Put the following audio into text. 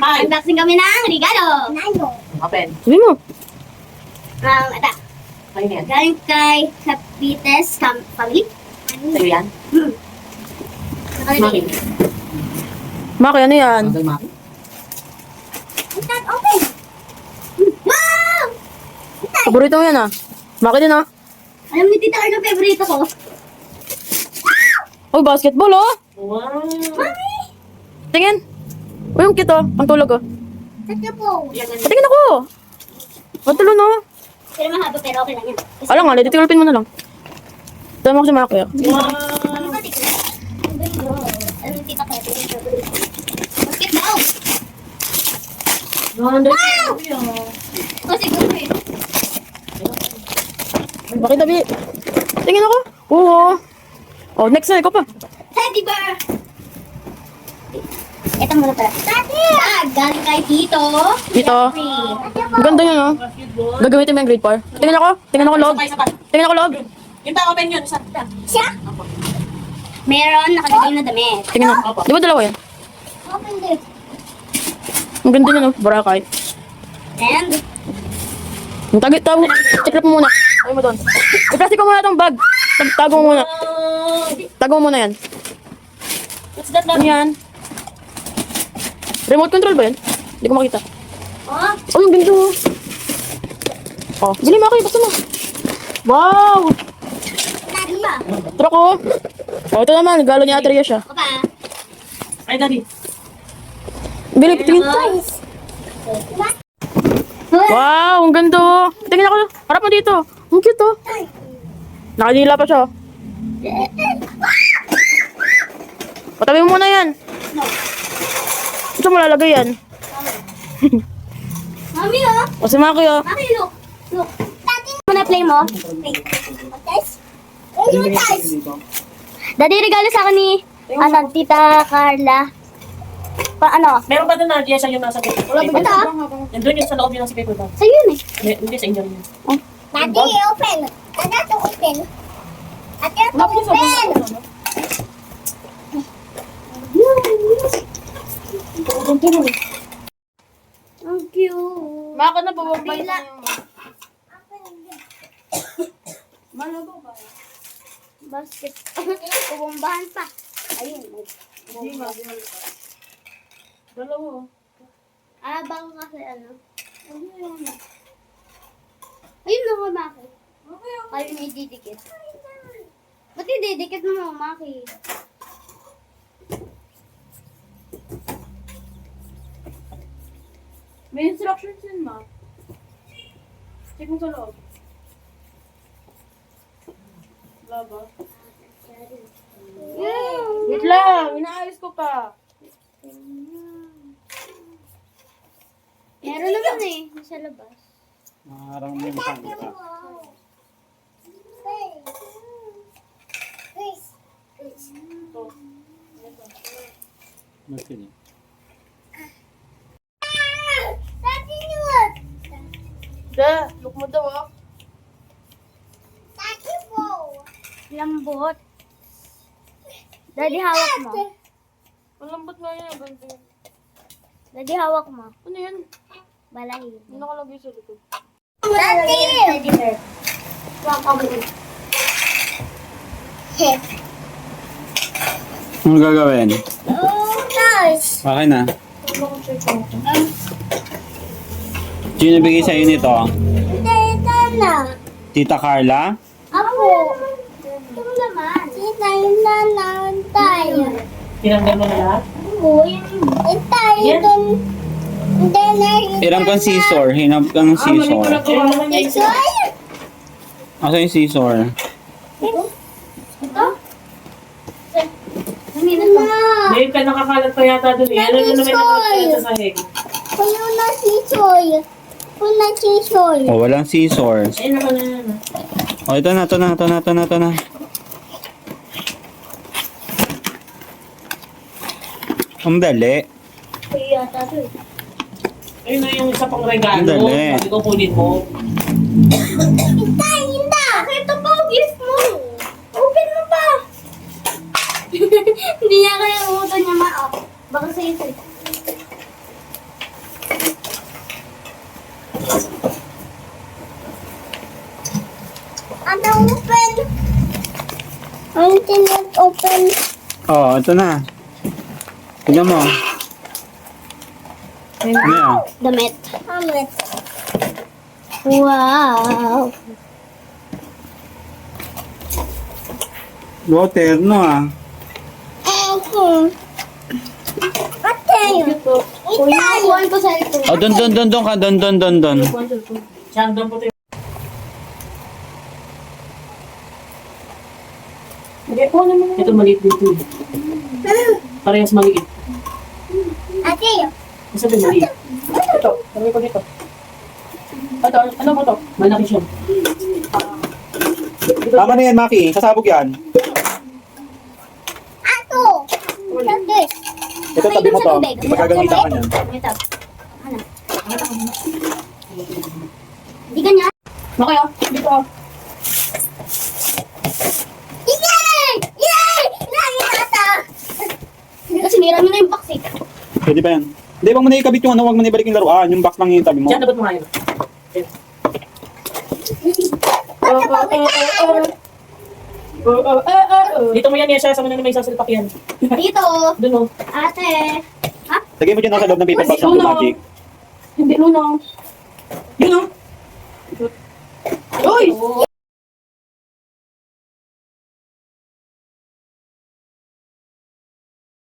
Hi. Unboxing kami ng regalo. Open. Sabi mo. Ito. Ano yan? Galing kay Capites Family. Sa'yo yan? Maki. Nakalagay. Maki, ano yan? Ang kay Maki. It's not open. Wow! Paborito mo yan ah. Maki din ah. Alam ni Tita Arlo, favorito ko. Oh, basketball oh. Wow. Mami! Tingin. Oh, yung cute oh. Pantulog oh. Tatlo po. Patingin ako. Pantulog no. Pero mahaba pero okay lang yan. Kasi Alam nga, titigulpin mo na lang. Ito mo ko si Maki ah. Wow. ano ba tignan? Ang ganda. Alam ni Tita Arlo, favorito. Basketball! Wow. O siguro eh. Bakit tabi? Tingin ako. Oo. Oh, next na. Ikaw pa. Teddy bear! Ito muna pala. Tati! Galing kay Tito. Dito. Free. Ang ganda yun oh. Gagamitin mo yung grade 4. Tingin ako. Tingin ako log. Isa pa. Tingin ako log. Yung pa, open yun. Isa. Siya? Meron nakalagay na damit. Tingin ako. Di ba dalawa yan? Open this. Ang ganda yun oh. Boracay. And, Ang tagit tago. Check mo muna. Ay mo doon. I-plastic ko muna itong bag. Tago mo muna. Tago mo muna yan. What's that, Ano Mami? yan? Remote control ba yan? Hindi ko makita. oh, Oh, yung ganda oh. Oh, bili Maki. Basta mo. Wow! Tati ba? Truck oh. Oh, ito naman. Galo niya Atria siya. Ako pa. Ay, Daddy. Bili, tingin. Guys. Wow, ang ganda oh. Tingin ako. Harap mo dito. Ang cute oh. Nakadila pa siya oh. Patabi mo muna yan. No. Saan mo lalagay yan? Mami, oh. O si Maki oh. Mami, look. Look. Tati, muna play mo. Guys. Guys. Daddy, regalo sa akin ni Tita Carla. Ano? Meron pa doon na diya sa yung nasa paper. Ito ah. Nandun yun sa loob yun sa paper bag. Sa'yo yun eh. Hindi sa inyo yun. Daddy, open. Ito open. Ito open. Ang cute. Maka na bababay na Basket. Bumbahan pa. Ayun. Dalawa. Baka kasi ano. Ayun na ko, Maki. Ayun ididikit. Ba't ididikit mo, Maki? May instructions yun, ma. Check mo sa loob. Wala ba? Wait lang, inaayos ko pa. Meron naman eh. Sa labas. Parang may makakita. Mas yun eh. Da, look mo daw ah. Lambot. Daddy, hawak mo. Malambot nga yan, ganito yan. Daddy, hawak mo. Ano yan? Balahin. Ano nakalagay sa likod? Daddy! Daddy, sir. Ano gagawin? Oh, nice. Okay na. Sino nabigay sa'yo nito? Tita na. Tita Carla? Ako. Ito naman. Tita na lang tayo. Tinanggal mo na lahat? Uy. Tayo dun. Hindi na. Iram kang scissor. Hinap ka ng scissor. Ayun naman niya yung Asa yung scissor? Ito? Kanina to. Ngayon ka nakakalat pa yata doon eh. Ano naman yung sa sahig? Puno na sisoy. Puno na sisoy. Oh, walang scissors. Ayun naman na yan. Oh, ito na. Ang dali. Kaya tato. Ayun na yung isa pang regalo. Ang dali. Sabi ko kunin mo. Hintayin na! Ito pa ang gift mo! Open mo pa! Hindi niya kaya umuto niya ma-up. Baka sa'yo ito. open. I cannot open. Oh, ito na. Tignan mo. Ano yan? Damit. Damit. Wow. Wow, terno ah. Ate. Kuya, ko sa ito. Oh, doon ka. Doon. Siyang doon po tayo. Ito maliit din po. Parehas maliit. Ate. Isa din maliit. Ito, sabi ko dito. Ito, ano mo to? Malaki siya. Tama na yan, Maki. Sasabog yan. Ato. This. Ito, tabi mo to. Magagamitan ka niyan. Ito. Ano? Di ganyan. Okay, oh. Dito, oh. Yay! Yay! Nakikita! Kasi nira mo na yung box eh. Pwede ba yan? Hindi, wag mo na ikabit yung ano, wag mo na ibalik yung laruan. Yung box lang yung tabi mo. Diyan, dapat mo nga yun. Dito mo yan, Yesha. Sa mga na may sasalpak yan. Dito. Doon, oh. Ate. Ha? Lagay mo dyan sa loob ng paper box ng Luna. Magic. Hindi, Luna. Yun, oh. Uy!